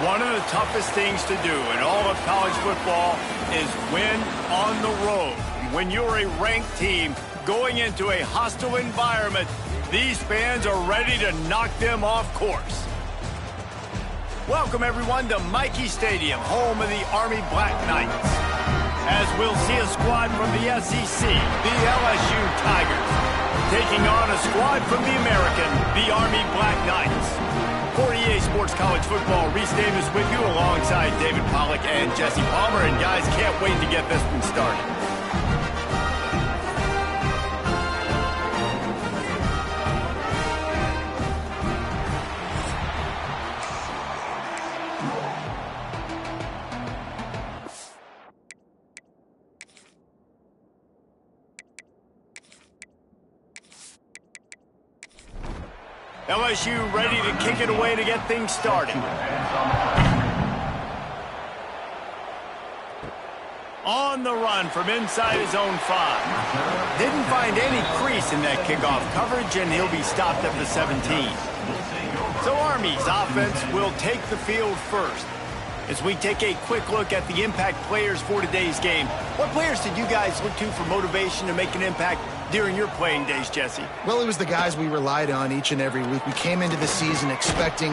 One of the toughest things to do in all of college football is win on the road. When you're a ranked team going into a hostile environment, these fans are ready to knock them off course. Welcome, everyone, to Michie Stadium, home of the Army Black Knights. As we'll see a squad from the SEC, the LSU Tigers, taking on a squad from the American, the Army Black Knights. For EA Sports College Football, Reese Davis with you alongside David Pollack and Jesse Palmer. And guys, can't wait to get this one started. LSU ready to kick it away to get things started. On the run from inside his own 5. Didn't find any crease in that kickoff coverage, and he'll be stopped at the 17. So Army's offense will take the field first. As we take a quick look at the impact players for today's game, what players did you guys look to for motivation to make an impact during your playing days, Jesse? Well, it was the guys we relied on each and every week. We came into the season expecting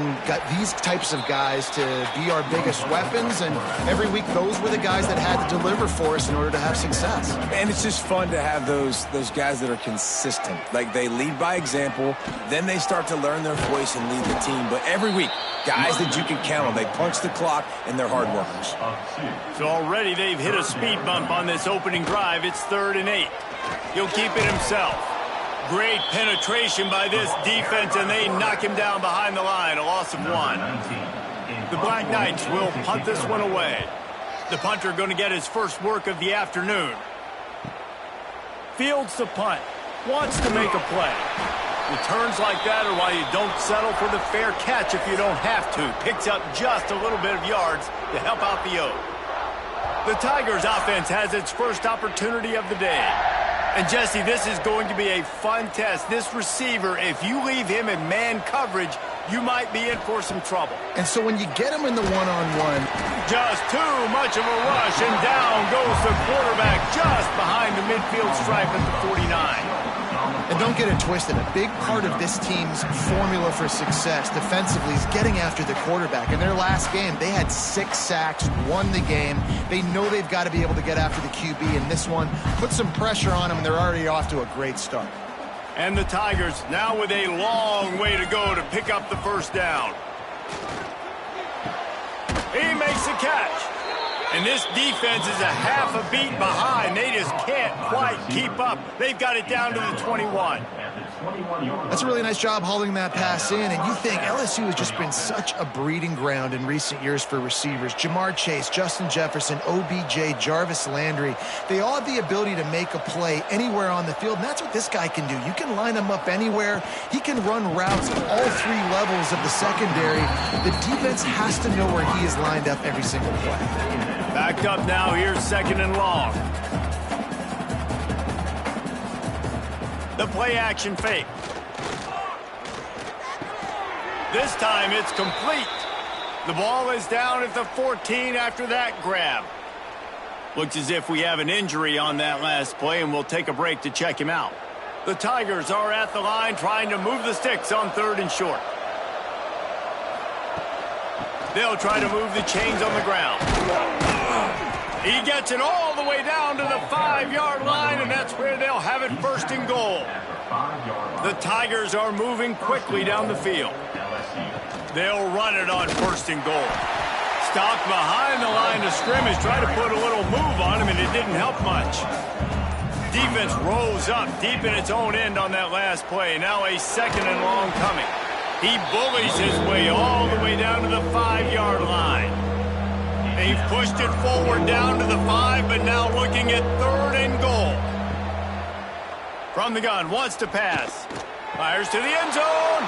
these types of guys to be our biggest weapons, and every week those were the guys that had to deliver for us in order to have success. And it's just fun to have those guys that are consistent. Like, they lead by example, then they start to learn their voice and lead the team. But every week, guys that you can count on. They punch the clock, and they're hard workers. So already they've hit a speed bump on this opening drive. It's 3rd and 8. He'll keep it himself. Great penetration by this defense, and they knock him down behind the line, a loss of 1. The Black Knights will punt this one away. The punter going to get his first work of the afternoon. Fields the punt. Wants to make a play. Returns like that are why you don't settle for the fair catch if you don't have to. Picks up just a little bit of yards to help out the O. The Tigers offense has its first opportunity of the day. And Jesse, this is going to be a fun test. This receiver, if you leave him in man coverage, you might be in for some trouble. And so when you get him in the one-on-one, just too much of a rush, and down goes the quarterback just behind the midfield stripe at the 49. And don't get it twisted. A big part of this team's formula for success defensively is getting after the quarterback. In their last game, they had 6 sacks, won the game. They know they've got to be able to get after the QB, and this one put some pressure on them, and they're already off to a great start. And the Tigers now with a long way to go to pick up the first down. He makes the catch. And this defense is a half a beat behind. They just can't quite keep up. They've got it down to the 21. That's a really nice job holding that pass in. And you think LSU has just been such a breeding ground in recent years for receivers. Jamar Chase, Justin Jefferson, OBJ, Jarvis Landry. They all have the ability to make a play anywhere on the field. And that's what this guy can do. You can line him up anywhere. He can run routes at all 3 levels of the secondary. The defense has to know where he is lined up every single play. Backed up now, here's 2nd and long. The play action fake. This time it's complete. The ball is down at the 14 after that grab. Looks as if we have an injury on that last play, and we'll take a break to check him out. The Tigers are at the line trying to move the sticks on 3rd and short. They'll try to move the chains on the ground. He gets it all the way down to the 5-yard line, and that's where they'll have it 1st and goal. The Tigers are moving quickly down the field. They'll run it on 1st and goal. Stopped behind the line of scrimmage, tried to put a little move on him, and it didn't help much. Defense rose up deep in its own end on that last play. Now a 2nd and long coming. He bullies his way all the way down to the 5-yard line. They've pushed it forward down to the 5, but now looking at 3rd and goal. From the gun, wants to pass. Fires to the end zone.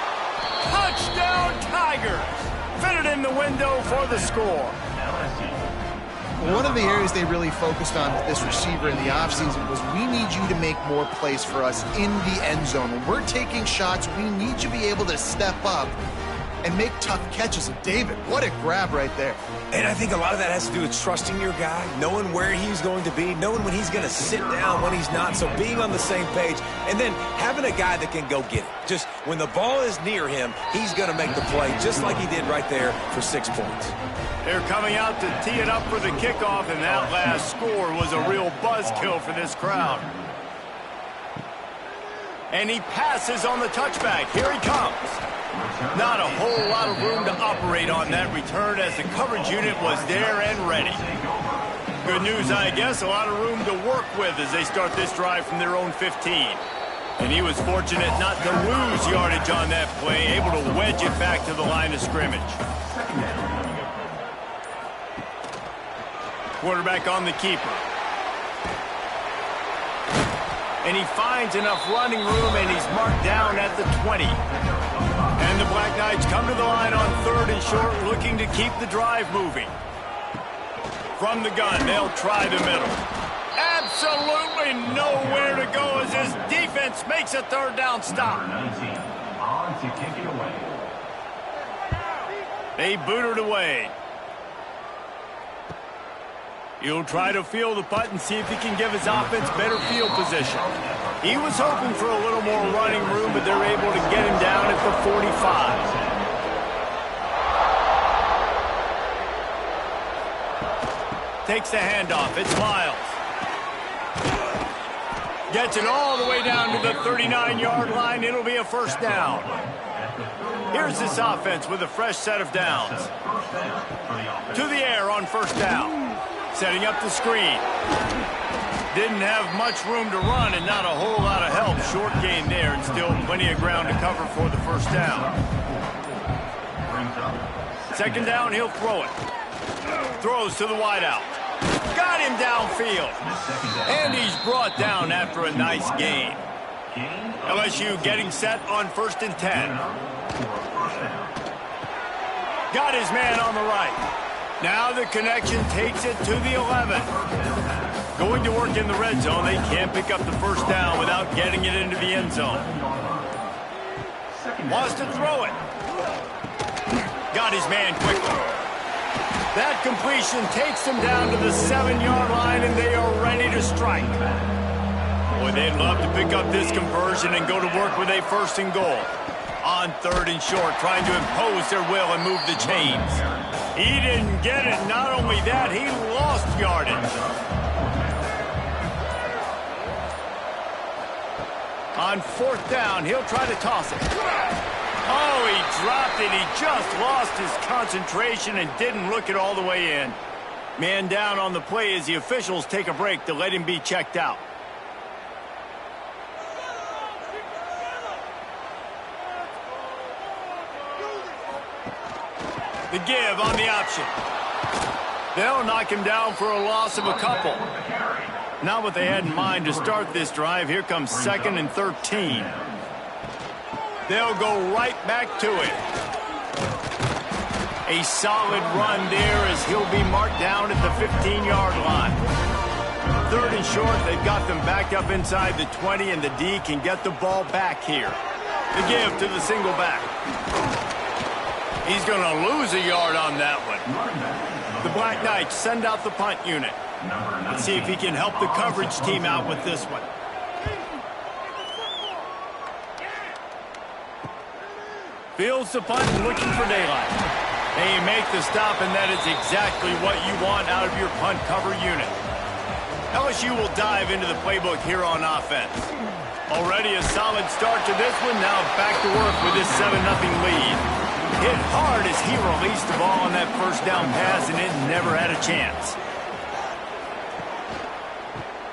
Touchdown, Tigers. Fitted in the window for the score. One of the areas they really focused on with this receiver in the offseason was we need you to make more plays for us in the end zone. When we're taking shots, we need you to be able to step up and make tough catches. And David, what a grab right there. And I think a lot of that has to do with trusting your guy, knowing where he's going to be, knowing when he's going to sit down, when he's not, so being on the same page, and then having a guy that can go get it. Just when the ball is near him, he's going to make the play, just like he did right there for 6 points. They're coming out to tee it up for the kickoff, and that last score was a real buzzkill for this crowd. And he passes on the touchback. Here he comes. Not a whole lot of room to operate on that return as the coverage unit was there and ready. Good news, I guess, a lot of room to work with as they start this drive from their own 15. And he was fortunate not to lose yardage on that play, able to wedge it back to the line of scrimmage. Quarterback on the keeper. And he finds enough running room, and he's marked down at the 20. And the Black Knights come to the line on 3rd and short, looking to keep the drive moving. From the gun, they'll try the middle. Absolutely nowhere to go as his defense makes a 3rd down stop. They boot it away. He'll try to field the punt and see if he can give his offense better field position. He was hoping for a little more running room, but they're able to get him down at the 45. Takes the handoff. It's Miles. Gets it all the way down to the 39-yard line. It'll be a 1st down. Here's this offense with a fresh set of downs. To the air on 1st down. Setting up the screen. Didn't have much room to run and not a whole lot of help. Short gain there and still plenty of ground to cover for the 1st down. 2nd down, he'll throw it. Throws to the wideout. Got him downfield. And he's brought down after a nice gain. LSU getting set on 1st and 10. Got his man on the right. Now the connection takes it to the 11. Going to work in the red zone. They can't pick up the 1st down without getting it into the end zone. Wants to throw it. Got his man quickly. That completion takes them down to the 7-yard line, and they are ready to strike. Boy, they'd love to pick up this conversion and go to work with a 1st and goal. On 3rd and short, trying to impose their will and move the chains. He didn't get it. Not only that, he lost yardage. On 4th down, he'll try to toss it. Oh, he dropped it. He just lost his concentration and didn't look it all the way in. Man down on the play as the officials take a break to let him be checked out. The give on the option. They'll knock him down for a loss of a couple. Not what they had in mind to start this drive. Here comes 2nd and 13. They'll go right back to it. A solid run there as he'll be marked down at the 15-yard line. 3rd and short, they've got them backed up inside the 20, and the D can get the ball back here. The give to the single back. He's going to lose a yard on that one. The Black Knights send out the punt unit. Let's see if he can help the coverage team out with this one. Fields the punt and looking for daylight. They make the stop, and that is exactly what you want out of your punt cover unit. LSU will dive into the playbook here on offense. Already a solid start to this one. Now back to work with this 7-0 lead. Hit hard as he released the ball on that 1st down pass, and it never had a chance.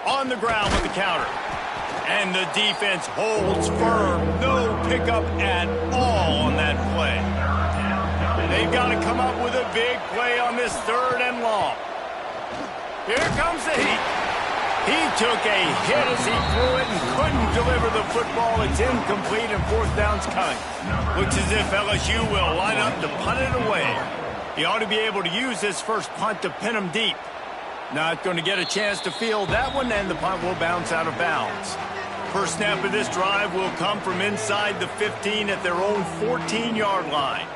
On the ground with the counter. And the defense holds firm. No pickup at all on that play. They've got to come up with a big play on this 3rd and long. Here comes the heat. He took a hit as he threw it and couldn't deliver the football. It's incomplete and 4th down's coming. Looks as if LSU will line up to punt it away. He ought to be able to use this first punt to pin him deep. Not going to get a chance to field that one, and the punt will bounce out of bounds. First snap of this drive will come from inside the 15 at their own 14-yard line.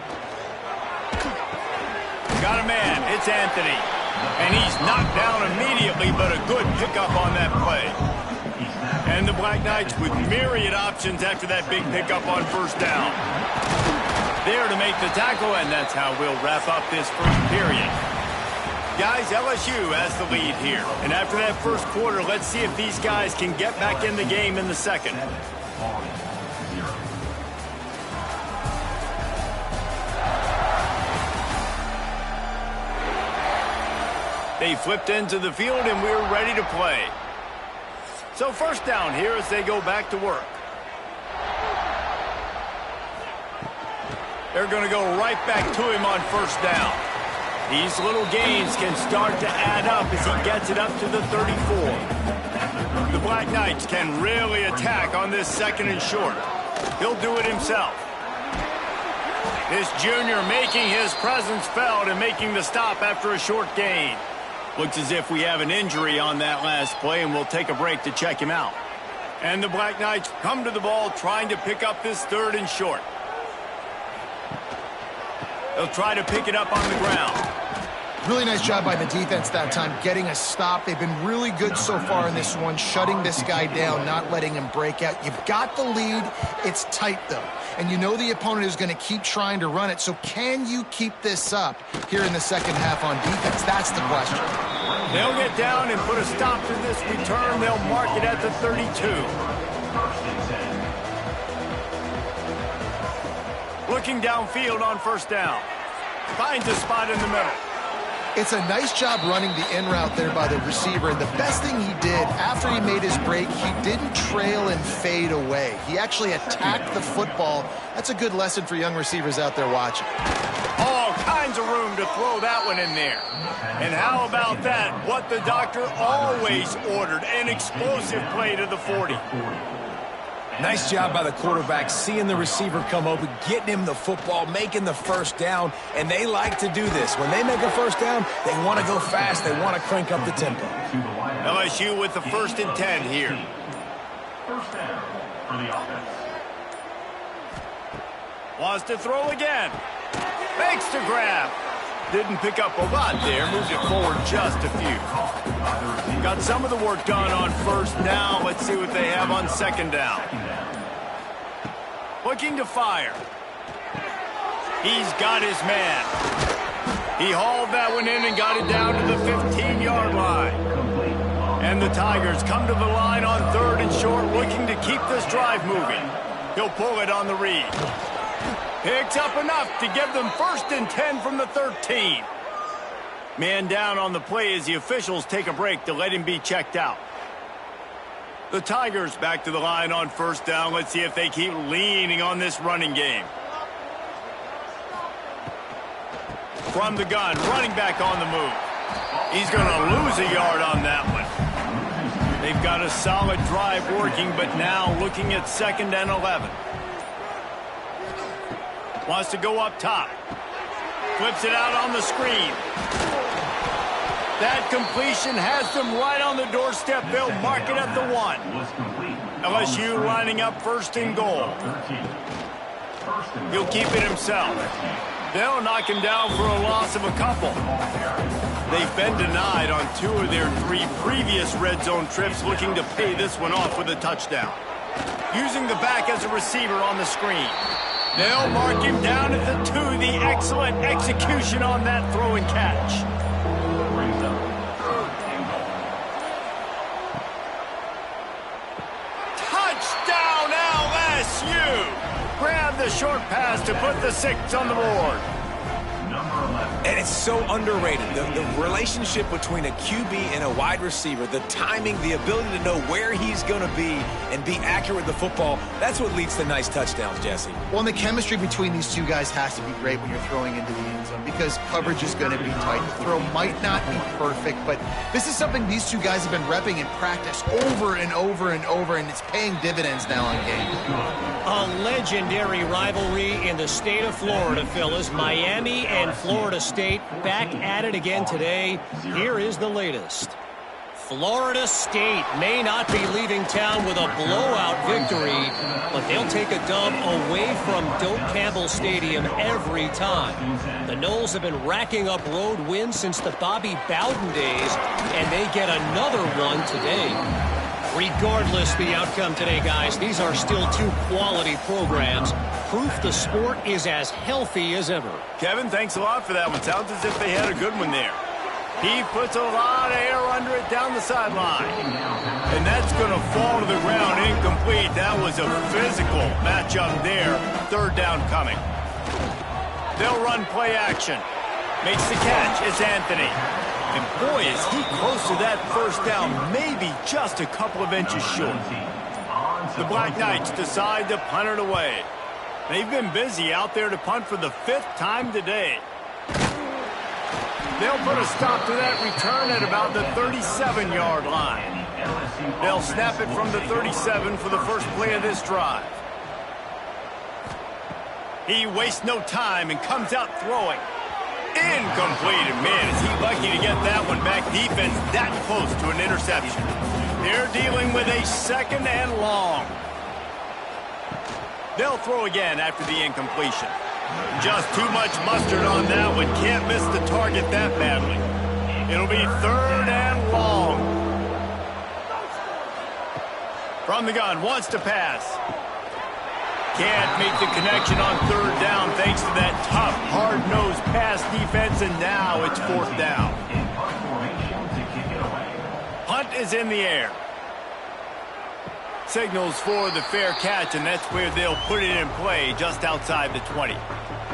Got a man. It's Anthony. And he's knocked down immediately, but a good pickup on that play. And the Black Knights with myriad options after that big pickup on first down. There to make the tackle, and that's how we'll wrap up this first period. Guys, LSU has the lead here. And after that first quarter, let's see if these guys can get back in the game in the second. They flipped into the field, and we're ready to play. So first down here as they go back to work. They're going to go right back to him on first down. These little gains can start to add up as he gets it up to the 34. The Black Knights can really attack on this second and short. He'll do it himself. This junior making his presence felt and making the stop after a short gain. Looks as if we have an injury on that last play, and we'll take a break to check him out. And the Black Knights come to the ball trying to pick up this third and short. They'll try to pick it up on the ground. Really nice job by the defense that time, getting a stop. They've been really good so far in this one, shutting this guy down, not letting him break out. You've got the lead. It's tight, though. And you know the opponent is going to keep trying to run it. So can you keep this up here in the second half on defense? That's the question. They'll get down and put a stop to this return. They'll mark it at the 32. Looking downfield on first down. Finds a spot in the middle. It's a nice job running the in route there by the receiver. And the best thing he did after he made his break, he didn't trail and fade away. He actually attacked the football. That's a good lesson for young receivers out there watching. All kinds of room to throw that one in there. And how about that? What the doctor always ordered, an explosive play to the 40. Nice job by the quarterback, seeing the receiver come open, getting him the football, making the first down, and they like to do this. When they make a first down, they want to go fast. They want to crank up the tempo. LSU with the 1st and 10 here. First down for the offense. Wants to throw again. Makes the grab. Didn't pick up a lot there. Moved it forward just a few. Got some of the work done on first down. Let's see what they have on second down. Looking to fire. He's got his man. He hauled that one in and got it down to the 15-yard line. And the Tigers come to the line on 3rd and short, looking to keep this drive moving. He'll pull it on the read. Picks up enough to give them 1st and 10 from the 13. Man down on the play as the officials take a break to let him be checked out. The Tigers back to the line on first down. Let's see if they keep leaning on this running game. From the gun, running back on the move. He's going to lose a yard on that one. They've got a solid drive working, but now looking at 2nd and 11. Wants to go up top. Flips it out on the screen. That completion has them right on the doorstep. They'll mark it at the 1. LSU lining up 1st and goal. He'll keep it himself. They'll knock him down for a loss of a couple. They've been denied on 2 of their 3 previous red zone trips, looking to pay this one off with a touchdown. Using the back as a receiver on the screen. They'll mark him down at the 2. The excellent execution on that throw and catch. Touchdown LSU! Grab the short pass to put the 6 on the board. And it's so underrated. The relationship between a QB and a wide receiver, the timing, the ability to know where he's going to be and be accurate with the football, that's what leads to nice touchdowns, Jesse. Well, and the chemistry between these 2 guys has to be great when you're throwing into the end zone because coverage is going to be tight. The throw might not be perfect, but this is something these 2 guys have been repping in practice over and over and over, and it's paying dividends now on game. A legendary rivalry in the state of Florida, Phyllis. Miami and Florida State back at it again today. Here is the latest. Florida State may not be leaving town with a blowout victory, but they'll take a dub away from Doak Campbell Stadium every time. The Noles have been racking up road wins since the Bobby Bowden days, and they get another one today. Regardless the outcome today, guys, these are still two quality programs. Proof the sport is as healthy as ever. Kevin, thanks a lot for that one. Sounds as if they had a good one there. He puts a lot of air under it down the sideline. And that's going to fall to the ground incomplete. That was a physical matchup there. Third down coming. They'll run play action. Makes the catch. It's Anthony. And boy, is he close to that first down. Maybe just a couple of inches short. The Black Knights decide to punt it away. They've been busy out there to punt for the 5th time today. They'll put a stop to that return at about the 37-yard line. They'll snap it from the 37 for the first play of this drive. He wastes no time and comes out throwing. Incomplete. And man, is he lucky to get that one back. Defense that close to an interception. They're dealing with a 2nd and long. They'll throw again after the incompletion. Just too much mustard on that one. Can't miss the target that badly. It'll be 3rd and long. From the gun, wants to pass. Can't make the connection on 3rd down thanks to that tough, hard-nosed pass defense, and now it's 4th down. Punt is in the air. Signals for the fair catch, and that's where they'll put it in play just outside the 20.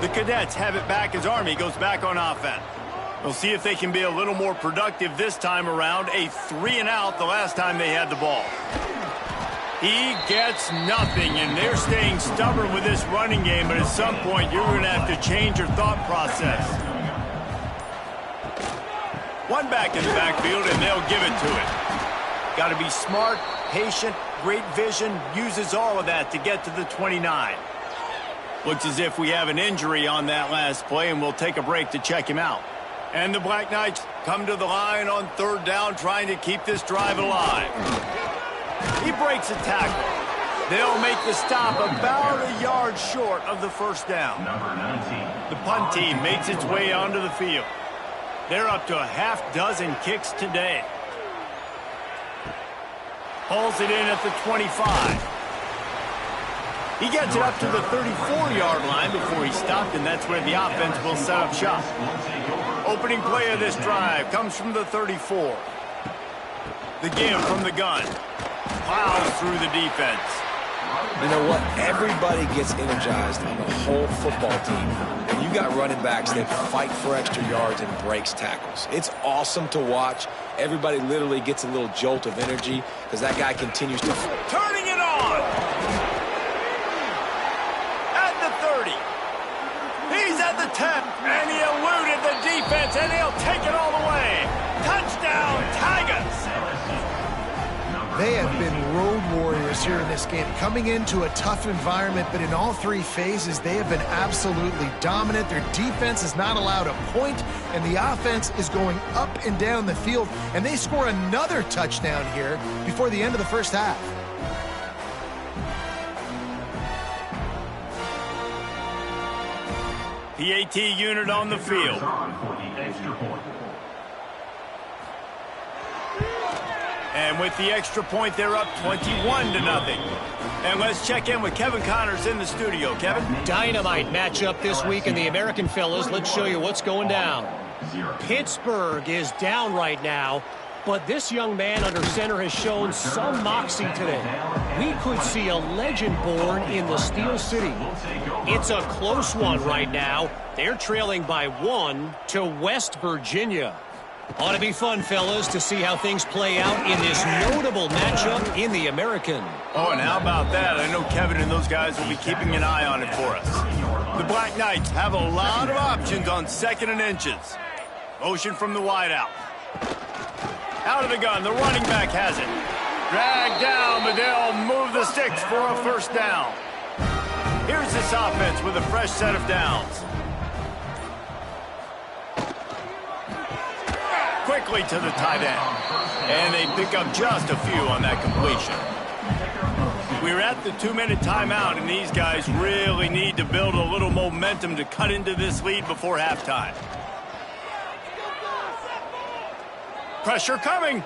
The Cadets have it back as Army goes back on offense. We'll see if they can be a little more productive this time around. A 3-and-out the last time they had the ball. He gets nothing, and they're staying stubborn with this running game, but at some point you're going to have to change your thought process. One back in the backfield, and they'll give it to it. Got to be smart, patient, great vision, uses all of that to get to the 29. Looks as if we have an injury on that last play, and we'll take a break to check him out. And the Black Knights come to the line on 3rd down, trying to keep this drive alive. He breaks a tackle. They'll make the stop about a yard short of the 1st down. The punt team makes its way onto the field. They're up to a half-dozen kicks today. Pulls it in at the 25. He gets it up to the 34-yard line before he stopped, and that's where the offense will set up shop. Opening play of this drive comes from the 34. The give from the gun. Plows through the defense. You know what? Everybody gets energized on the whole football team. And you got running backs that fight for extra yards and breaks tackles. It's awesome to watch. Everybody literally gets a little jolt of energy because that guy continues to... Turning it on! At the 30. He's at the 10. And he eluded the defense, and he'll take it all the way. Touchdown, Tigers! They have been road warriors here in this game, coming into a tough environment, but in all 3 phases, they have been absolutely dominant. Their defense is not allowed a point, and the offense is going up and down the field, and they score another touchdown here before the end of the first half. PAT unit on the field. And with the extra point, they're up 21-0. And let's check in with Kevin Connors in the studio. Kevin? Dynamite matchup this week in the American, fellas. Let's show you what's going down. Pittsburgh is down right now, but this young man under center has shown some moxie today. We could see a legend born in the Steel City. It's a close one right now. They're trailing by 1 to West Virginia. Ought to be fun, fellas, to see how things play out in this notable matchup in the American. Oh, and how about that? I know Kevin and those guys will be keeping an eye on it for us. The Black Knights have a lot of options on 2nd and inches. Motion from the wideout. Out of the gun, the running back has it. Dragged down, but they'll move the sticks for a 1st down. Here's this offense with a fresh set of downs. quickly to the tight end. And they pick up just a few on that completion. We're at the 2-minute timeout, and these guys really need to build a little momentum to cut into this lead before halftime. Pressure coming.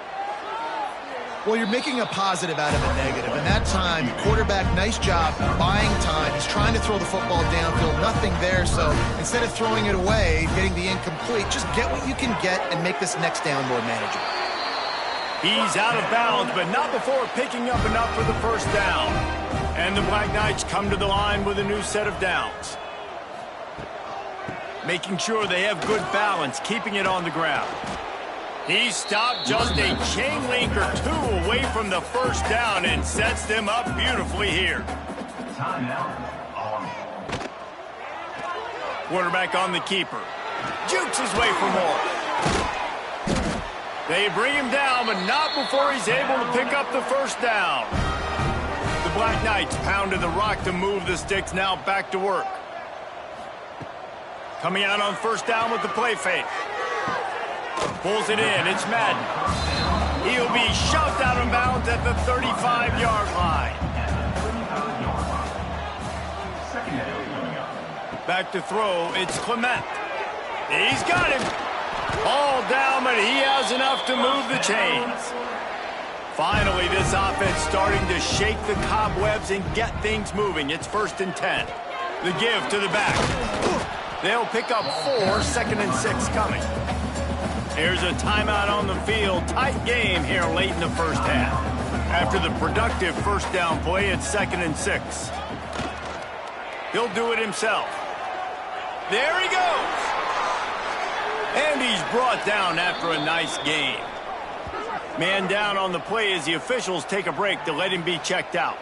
Well, you're making a positive out of a negative. And that time, quarterback, nice job buying time. He's trying to throw the football downfield, nothing there. So instead of throwing it away, getting the incomplete, just get what you can get and make this next down more manageable. He's out of bounds, but not before picking up enough for the first down. And the Black Knights come to the line with a new set of downs. Making sure they have good balance, keeping it on the ground. He stopped just a chain link or two away from the first down and sets them up beautifully here. Quarterback on the keeper. Jukes his way for more. They bring him down, but not before he's able to pick up the first down. The Black Knights pounded the rock to move the sticks, now back to work. Coming out on first down with the play fake. Pulls it in. It's Madden. He'll be shoved out of bounds at the 35-yard line. Back to throw. It's Clement. He's got him. All down, but he has enough to move the chains. Finally, this offense starting to shake the cobwebs and get things moving. It's 1st and 10. The give to the back. They'll pick up 4, 2nd and 6 coming. Here's a timeout on the field. Tight game here late in the first half. After the productive first down play, it's 2nd and 6. He'll do it himself. There he goes. And he's brought down after a nice game. Man down on the play as the officials take a break to let him be checked out.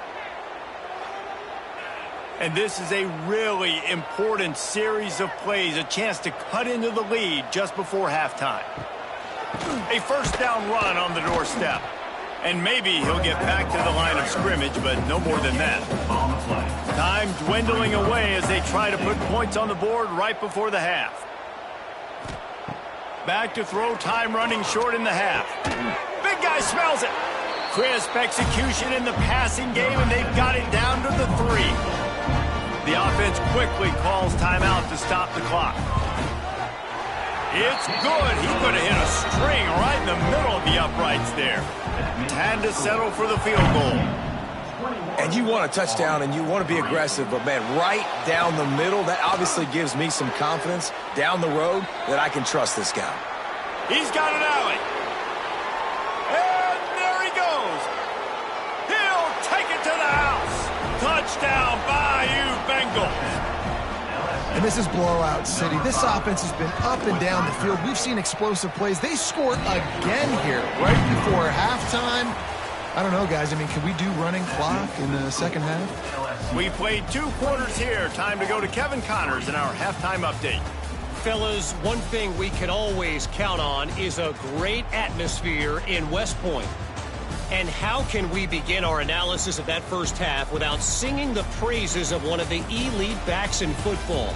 And this is a really important series of plays, a chance to cut into the lead just before halftime. A first down run on the doorstep. And maybe he'll get back to the line of scrimmage, but no more than that. Time dwindling away as they try to put points on the board right before the half. Back to throw, time running short in the half. Big guy smells it. Crisp execution in the passing game, and they've got it down to the 3. The offense quickly calls timeout to stop the clock. It's good. He could have hit a string right in the middle of the uprights there. Had to settle for the field goal. And you want a touchdown and you want to be aggressive, but man, right down the middle, that obviously gives me some confidence down the road that I can trust this guy. He's got an alley. And there he goes. He'll take it to the house. Touchdown, Bayou Bengals. And this is blowout city. This offense has been up and down the field. We've seen explosive plays. They scored again here right before halftime. I don't know, guys. I mean, can we do running clock in the second half? We played 2 quarters here. Time to go to Kevin Connors in our halftime update. Fellas, one thing we can always count on is a great atmosphere in West Point. And how can we begin our analysis of that first half without singing the praises of one of the elite backs in football?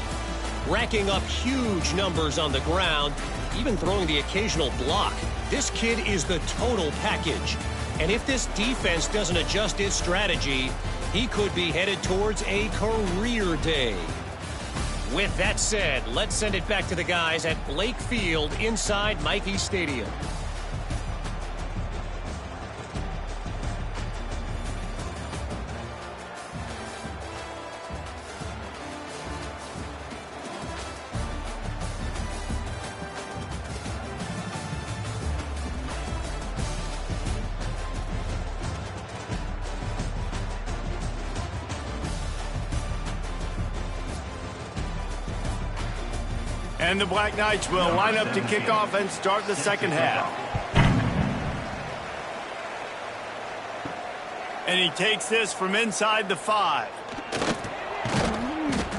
Racking up huge numbers on the ground, even throwing the occasional block. This kid is the total package. And if this defense doesn't adjust its strategy, he could be headed towards a career day. With that said, let's send it back to the guys at Blake Field inside Michie Stadium. And the Black Knights will line up to kick off and start the second half. And he takes this from inside the 5.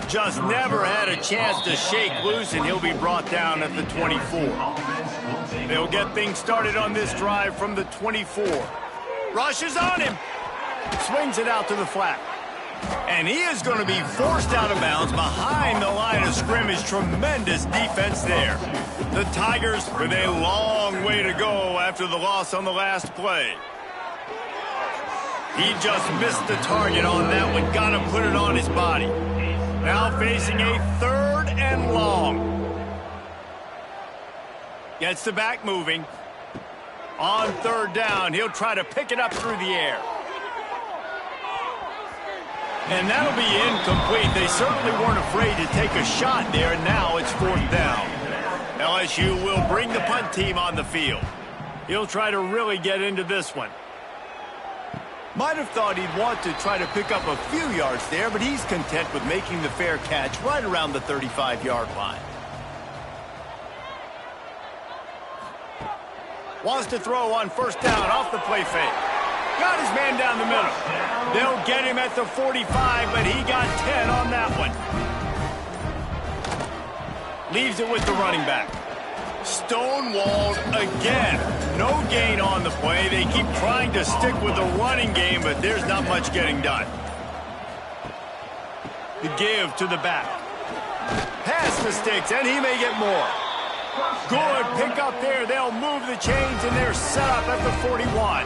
Just never had a chance to shake loose, and he'll be brought down at the 24. They'll get things started on this drive from the 24. Rushes on him. Swings it out to the flat. And he is going to be forced out of bounds behind the line of scrimmage. Tremendous defense there. The Tigers with a long way to go after the loss on the last play. He just missed the target on that one. Got to put it on his body. Now facing a 3rd and long. Gets the back moving. On 3rd down, he'll try to pick it up through the air. And that'll be incomplete. They certainly weren't afraid to take a shot there, and now it's 4th down. LSU will bring the punt team on the field. He'll try to really get into this one. Might have thought he'd want to try to pick up a few yards there, but he's content with making the fair catch right around the 35-yard line. Wants to throw on 1st down off the play fake. Got his man down the middle. They'll get him at the 45, but he got 10 on that one. Leaves it with the running back. Stonewalled again. No gain on the play. They keep trying to stick with the running game, but there's not much getting done. The give to the back. Pass the sticks, and he may get more. Good pick up there. They'll move the chains, and they're set up at the 41.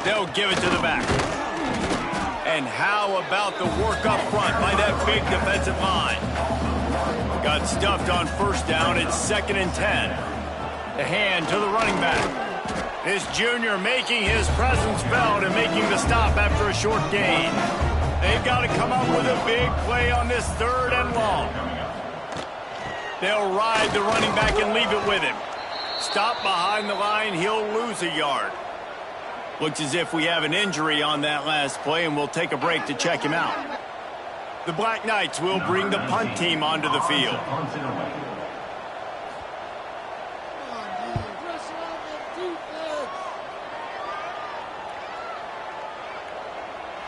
They'll give it to the back. And how about the work up front by that big defensive line? Got stuffed on 1st down. It's 2nd and 10. The hand to the running back. This junior making his presence felt and making the stop after a short gain. They've got to come up with a big play on this 3rd and long. They'll ride the running back and leave it with him. Stop behind the line. He'll lose a yard. Looks as if we have an injury on that last play, and we'll take a break to check him out. The Black Knights will bring the punt team onto the field.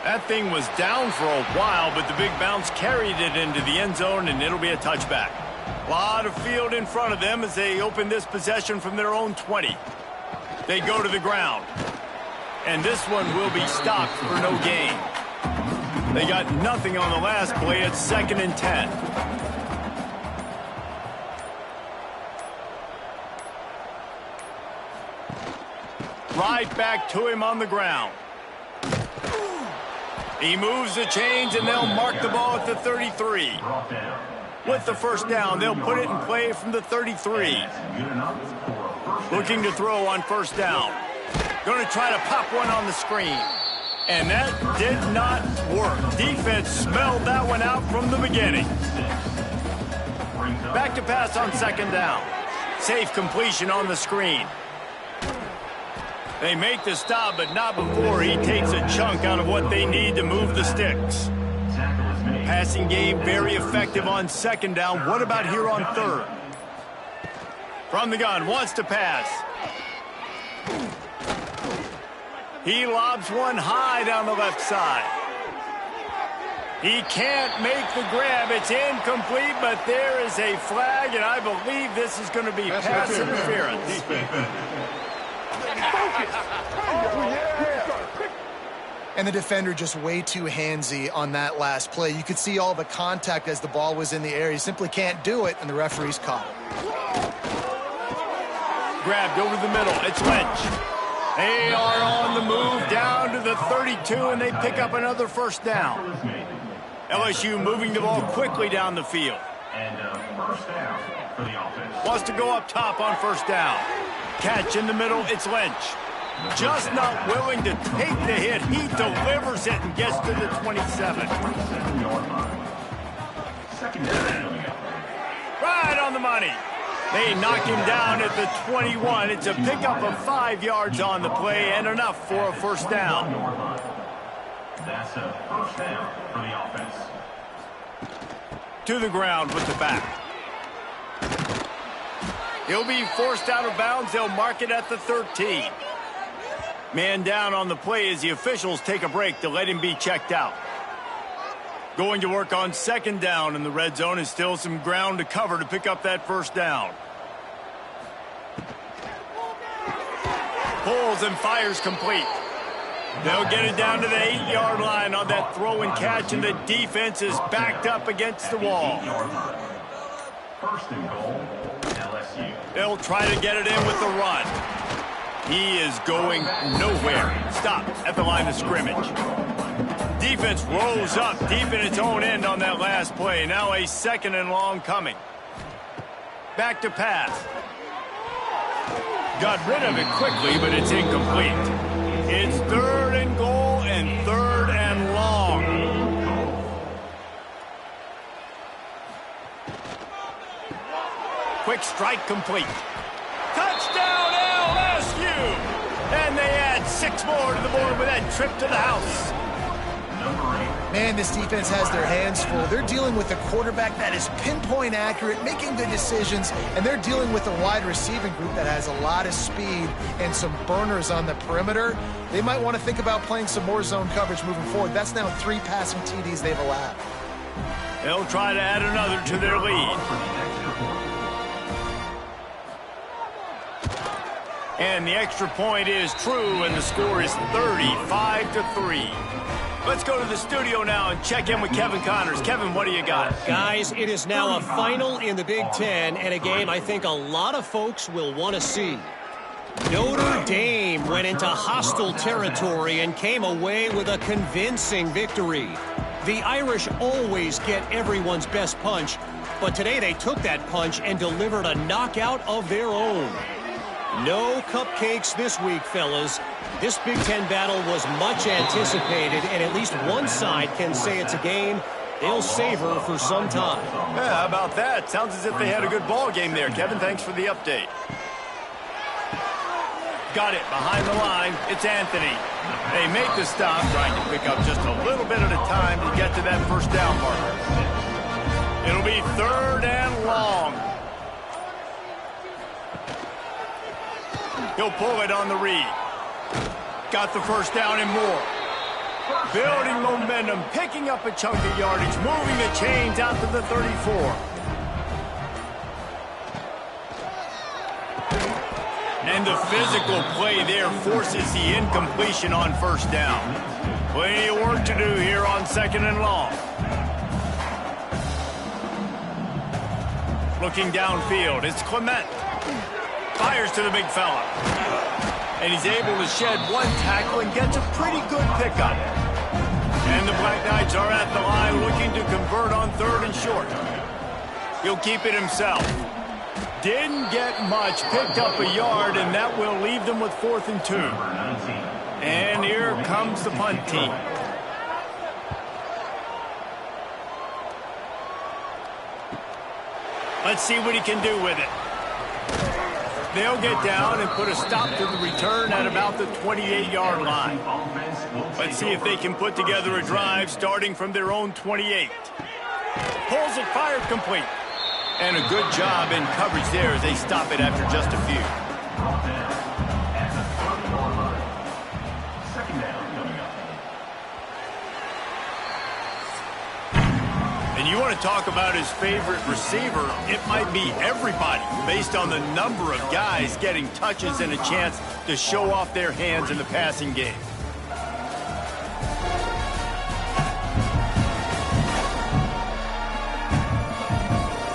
That thing was down for a while, but the big bounce carried it into the end zone, and it'll be a touchback. A lot of field in front of them as they open this possession from their own 20. They go to the ground. And this one will be stopped for no gain. They got nothing on the last play. It's 2nd and 10. Right back to him on the ground. He moves the chains, and they'll mark the ball at the 33. With the 1st down, they'll put it in play from the 33. Looking to throw on 1st down. Going to try to pop one on the screen. And that did not work. Defense smelled that one out from the beginning. Back to pass on 2nd down. Safe completion on the screen. They make the stop, but not before he takes a chunk out of what they need to move the sticks. Passing game very effective on 2nd down. What about here on 3rd? From the gun, wants to pass. He lobs one high down the left side. He can't make the grab. It's incomplete, but there is a flag, and I believe this is going to be pass interference. And the defender just way too handsy on that last play. You could see all the contact as the ball was in the air. He simply can't do it, and the referee's caught it. Grabbed over the middle. It's Lynch. They are on the move down to the 32, and they pick up another 1st down. LSU moving the ball quickly down the field. And 1st down for the offense. Wants to go up top on 1st down. Catch in the middle, it's Lynch. Just not willing to take the hit. He delivers it and gets to the 27. Right on the money. They knock him down at the 21. It's a pickup of 5 yards on the play and enough for a 1st down. That's a 1st down for the offense. To the ground with the back. He'll be forced out of bounds. They'll mark it at the 13. Man down on the play as the officials take a break to let him be checked out. Going to work on 2nd down in the red zone is still some ground to cover to pick up that 1st down. Pulls and fires complete. They'll get it down to the 8-yard line on that throw and catch, and the defense is backed up against the wall. First and goal, LSU. They'll try to get it in with the run. He is going nowhere. Stop at the line of scrimmage. Defense rolls up deep in its own end on that last play. Now a 2nd and long coming. Back to pass. Got rid of it quickly, but it's incomplete. It's 3rd and goal and 3rd and long. Quick strike complete. Touchdown LSU! And they add 6 more to the board with that trip to the house. Man, this defense has their hands full. They're dealing with a quarterback that is pinpoint accurate, making good decisions, and they're dealing with a wide receiving group that has a lot of speed and some burners on the perimeter. They might want to think about playing some more zone coverage moving forward. That's now 3 passing TDs they've allowed. They'll try to add another to their lead. And the extra point is true, and the score is 35-3. Let's go to the studio now and check in with Kevin Connors. Kevin, what do you got? Guys, it is now a final in the Big Ten, and a game I think a lot of folks will want to see. Notre Dame went into hostile territory and came away with a convincing victory. The Irish always get everyone's best punch, but today they took that punch and delivered a knockout of their own. No cupcakes this week, fellas. This Big Ten battle was much anticipated, and at least one side can say it's a game they'll savor for some time. Yeah, how about that? Sounds as if they had a good ball game there. Kevin, thanks for the update. Got it behind the line. It's Anthony. They make the stop, trying to pick up just a little bit at a time to get to that first down marker. It'll be 3rd and long. He'll pull it on the read. Got the first down and more. Building momentum, picking up a chunk of yardage, moving the chains out to the 34. And the physical play there forces the incompletion on first down. Plenty of work to do here on 2nd and long. Looking downfield, it's Clement. Fires to the big fella. And he's able to shed one tackle and gets a pretty good pickup. And the Black Knights are at the line looking to convert on 3rd and short. He'll keep it himself. Didn't get much, picked up a yard, and that will leave them with 4th and 2. And here comes the punt team. Let's see what he can do with it. They'll get down and put a stop to the return at about the 28-yard line. Let's see if they can put together a drive starting from their own 28. Pulls it, fired complete. And a good job in coverage there as they stop it after just a few. And you want to talk about his favorite receiver, it might be everybody based on the number of guys getting touches and a chance to show off their hands in the passing game.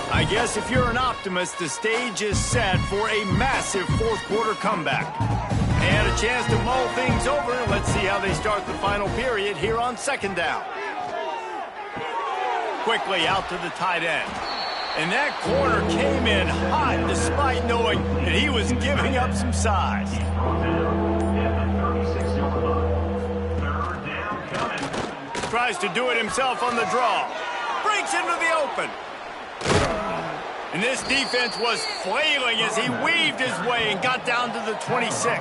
I guess if you're an optimist, the stage is set for a massive 4th quarter comeback. And a chance to mull things over. Let's see how they start the final period here on 2nd down. Quickly out to the tight end. And that corner came in hot despite knowing that he was giving up some size. Tries to do it himself on the draw. Breaks into the open. And this defense was flailing as he weaved his way and got down to the 26.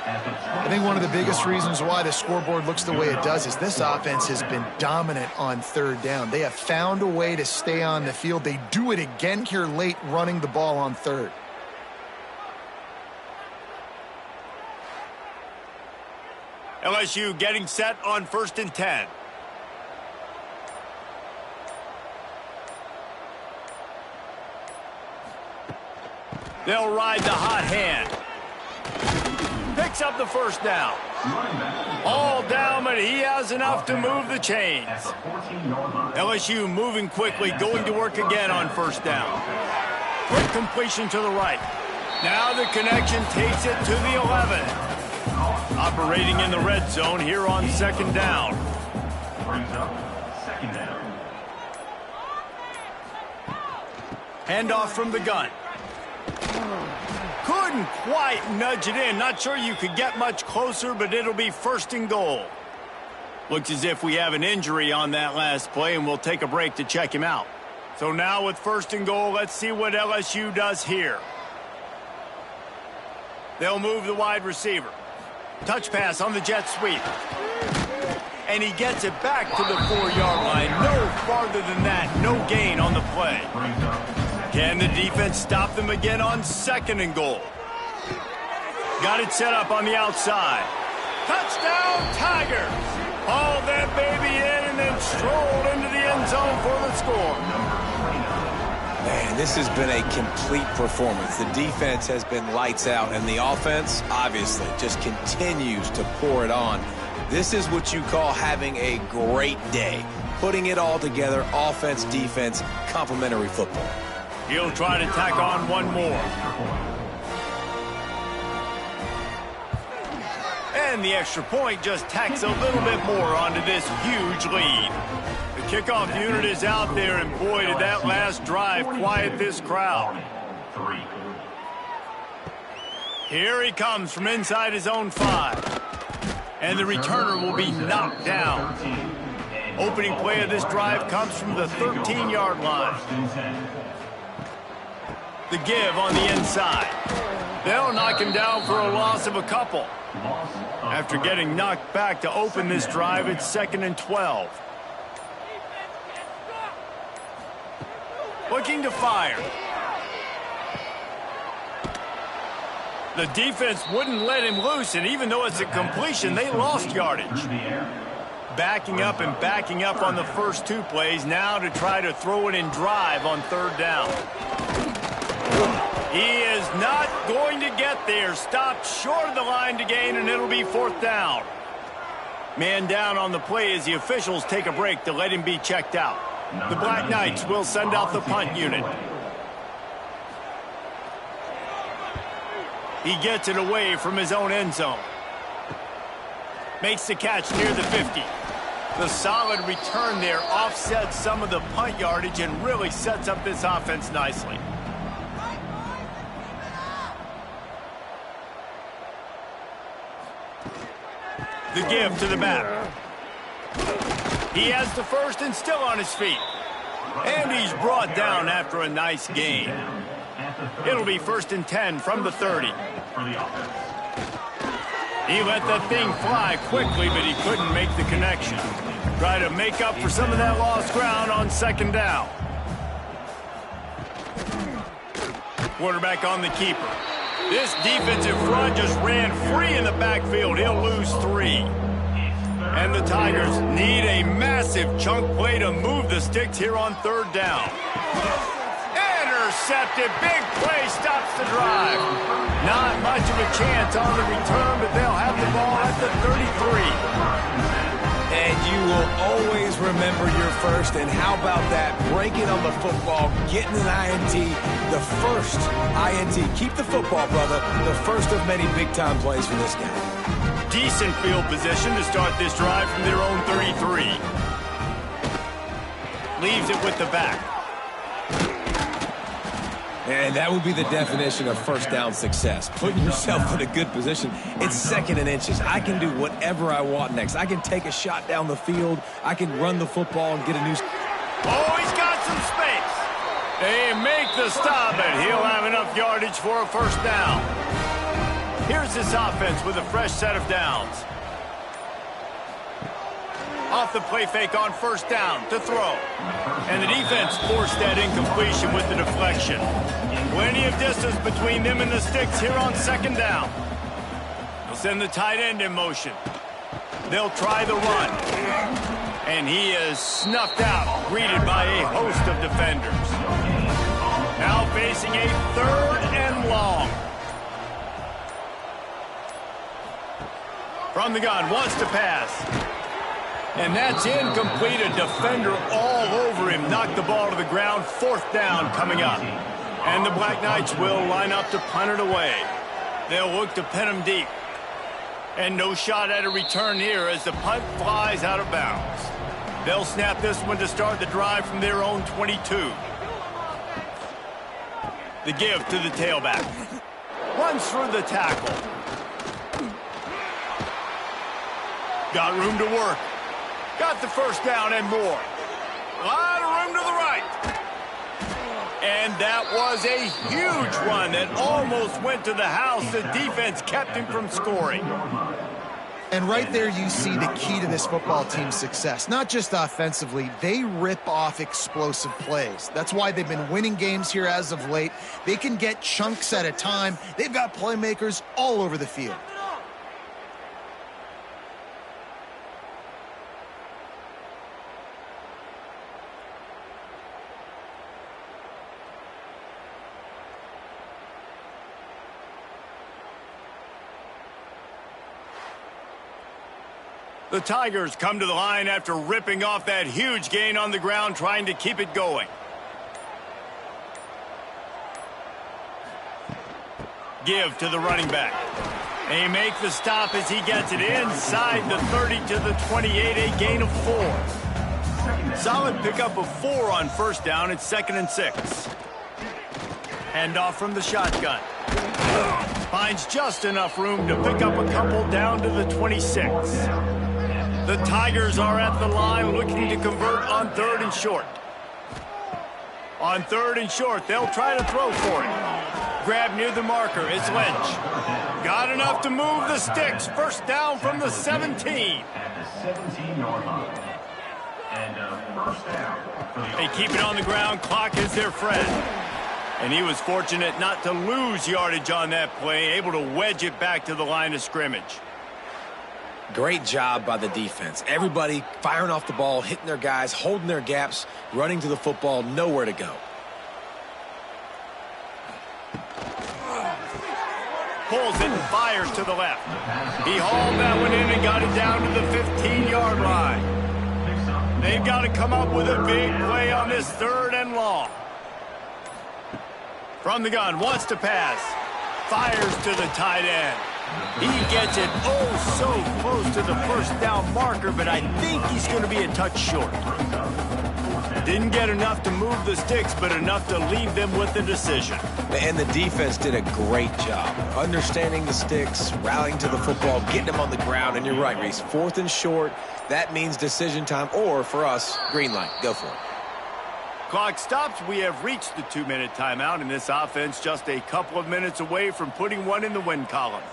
I think one of the biggest reasons why the scoreboard looks the way it does is this offense has been dominant on 3rd down. They have found a way to stay on the field. They do it again here late, running the ball on 3rd. LSU getting set on 1st and 10. They'll ride the hot hand. picks up the first down. All down, but he has enough to move the chains. LSU moving quickly, going to work again on first down. Quick completion to the right. Now the connection takes it to the 11. Operating in the red zone here on second down. Brings up second down. Handoff from the gun. Couldn't quite nudge it in. Not sure you could get much closer, but it'll be first and goal. Looks as if we have an injury on that last play, and we'll take a break to check him out. So now with first and goal, let's see what LSU does here. They'll move the wide receiver. Touch pass on the jet sweep. And he gets it back to the 4-yard line. No farther than that. No gain on the play. Can the defense stop them again on second and goal? Got it set up on the outside. Touchdown, Tigers! Haul that baby in and then stroll into the end zone for the score. Man, this has been a complete performance. The defense has been lights out, and the offense, obviously, just continues to pour it on. This is what you call having a great day. Putting it all together, offense, defense, complementary football. He'll try to tack on one more. And the extra point just tacks a little bit more onto this huge lead. The kickoff unit is out there, and boy, did that last drive quiet this crowd. Here he comes from inside his own 5. And the returner will be knocked down. Opening play of this drive comes from the 13-yard line. The give on the inside. They'll knock him down for a loss of a couple. After getting knocked back to open this drive, it's 2nd and 12. Looking to fire. The defense wouldn't let him loose, and even though it's a completion, they lost yardage. Backing up and backing up on the first 2 plays, now to try to throw it in drive on 3rd down. He is not going to get there. Stopped short of the line to gain, and it'll be 4th down. Man down on the play as the officials take a break to let him be checked out. The Black Knights will send out the punt unit. He gets it away from his own end zone. Makes the catch near the 50. The solid return there offsets some of the punt yardage and really sets up this offense nicely. The give to the back. He has the first and still on his feet. And he's brought down after a nice gain. It'll be 1st and 10 from the 30. He let that thing fly quickly, but he couldn't make the connection. Try to make up for some of that lost ground on 2nd down. Quarterback on the keeper. This defensive front just ran free in the backfield. He'll lose 3. And the Tigers need a massive chunk play to move the sticks here on 3rd down. Intercepted. Big play stops the drive. Not much of a chance on the return, but they'll have the ball at the 33. And you will always remember your first. And how about that? Breaking on the football, getting an INT, the first INT. Keep the football, brother. The first of many big-time plays for this guy. Decent field position to start this drive from their own 33. Leaves it with the back. And that would be the definition of first down success. Putting yourself in a good position. It's 2nd and inches. I can do whatever I want next. I can take a shot down the field. I can run the football and get a new... Oh, he's got some space. They make the stop, and he'll have enough yardage for a first down. Here's this offense with a fresh set of downs. Off the play fake on 1st down to throw. And the defense forced that incompletion with the deflection. Plenty of distance between them and the sticks here on 2nd down. They'll send the tight end in motion. They'll try the run. And he is snuffed out, greeted by a host of defenders. Now facing a 3rd and long. From the gun, wants to pass. And that's incomplete. A defender all over him. Knocked the ball to the ground. 4th down coming up. And the Black Knights will line up to punt it away. They'll look to pin him deep. And no shot at a return here as the punt flies out of bounds. They'll snap this one to start the drive from their own 22. The give to the tailback. Runs through the tackle. Got room to work. Got the 1st down and more. A lot of room to the right. And that was a huge run that almost went to the house. The defense kept him from scoring. And right there you see the key to this football team's success. Not just offensively, they rip off explosive plays. That's why they've been winning games here as of late. They can get chunks at a time. They've got playmakers all over the field. The Tigers come to the line after ripping off that huge gain on the ground, trying to keep it going. Give to the running back. And he makes the stop as he gets it inside the 30 to the 28, a gain of 4. Solid pickup of 4 on 1st down. It's 2nd and 6. Handoff from the shotgun. Finds just enough room to pick up a couple down to the 26. The Tigers are at the line looking to convert on 3rd and short. On 3rd and short, they'll try to throw for it. Grab near the marker, it's Lynch. Got enough to move the sticks. 1st down from the 17. At the 17-yard line. And 1st down. They keep it on the ground. Clock is their friend. And he was fortunate not to lose yardage on that play, able to wedge it back to the line of scrimmage. Great job by the defense. Everybody firing off the ball, hitting their guys, holding their gaps, running to the football, nowhere to go. Pulls it and fires to the left. He hauled that one in and got it down to the 15-yard line. They've got to come up with a big play on this 3rd and long. From the gun, wants to pass. Fires to the tight end. He gets it so close to the 1st down marker, but I think he's going to be a touch short. Didn't get enough to move the sticks, but enough to leave them with the decision. And the defense did a great job understanding the sticks, rallying to the football, getting them on the ground. And you're right, Reese, 4th and short, that means decision time, or for us, green light. Go for it. Clock stops. We have reached the 2-minute timeout, and this offense just a couple of minutes away from putting one in the win column.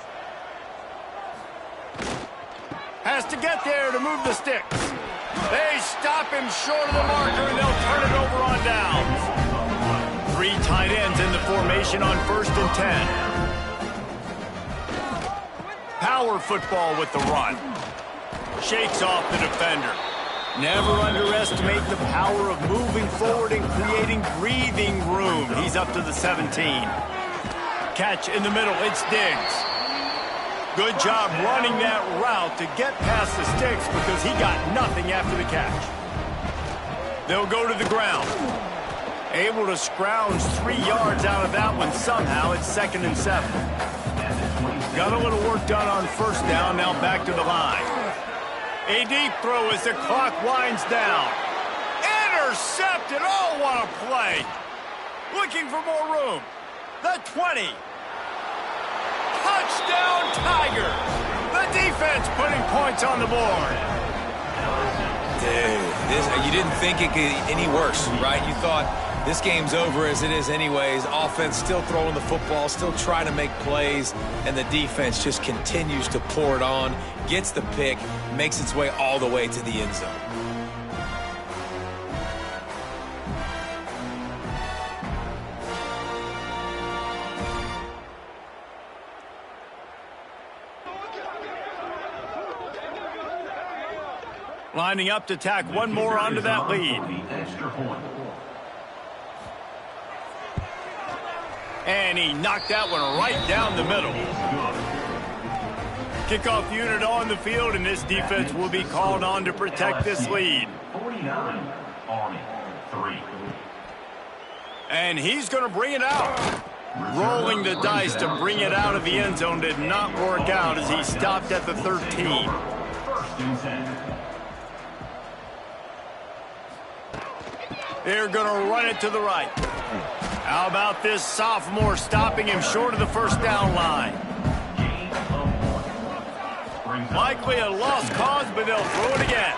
Has to get there to move the sticks. They stop him short of the marker, and they'll turn it over on downs. 3 tight ends in the formation on 1st and 10. Power football with the run. Shakes off the defender. Never underestimate the power of moving forward and creating breathing room. He's up to the 17. Catch in the middle. It's Diggs. Good job running that route to get past the sticks because he got nothing after the catch. They'll go to the ground. Able to scrounge 3 yards out of that one somehow. It's 2nd and 7. Got a little work done on 1st down. Now back to the line. A deep throw as the clock winds down. Intercepted. Oh, what a play. Looking for more room. The 20. Touchdown, Tigers. The defense putting points on the board. Dude, you didn't think it could get any worse, right? You thought this game's over as it is anyways. Offense still throwing the football, still trying to make plays, and the defense just continues to pour it on, gets the pick, makes its way all the way to the end zone. Lining up to tack one more onto that lead. And he knocked that one right down the middle. Kickoff unit on the field, and this defense will be called on to protect this lead. 49, Army, 3. And he's going to bring it out. Rolling the dice to bring it out of the end zone did not work out as he stopped at the 13. First and 10. They're going to run it to the right. How about this sophomore stopping him short of the first down line? Likely a lost cause, but they'll throw it again.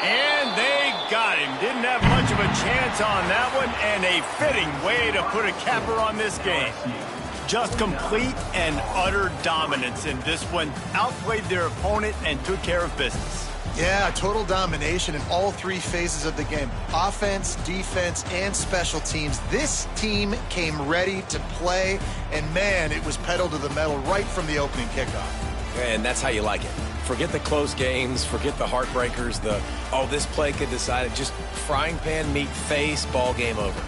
And they got him. Didn't have much of a chance on that one, and a fitting way to put a capper on this game. Just complete and utter dominance in this one. Outplayed their opponent and took care of business. Yeah, total domination in all three phases of the game. Offense, defense, and special teams. This team came ready to play, and man, it was pedal to the metal right from the opening kickoff. And that's how you like it. Forget the close games, forget the heartbreakers, this play could decide it. Just frying pan, meat face, ball game over.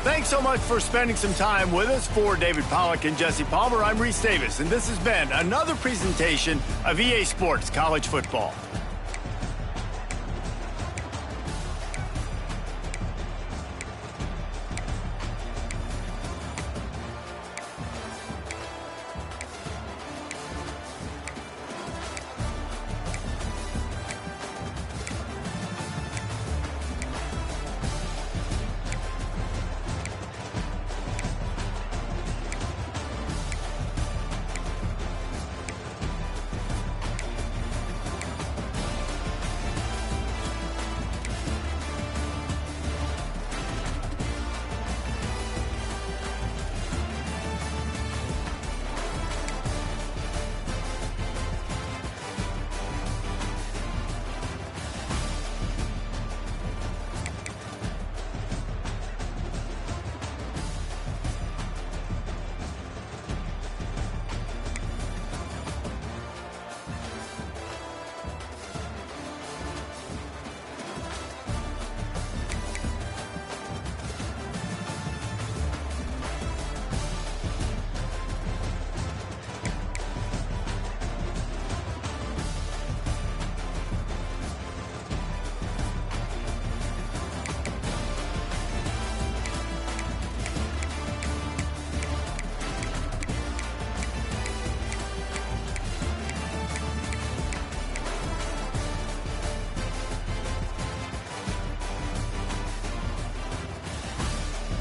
Thanks so much for spending some time with us. For David Pollack and Jesse Palmer, I'm Reese Davis, and this has been another presentation of EA Sports College Football.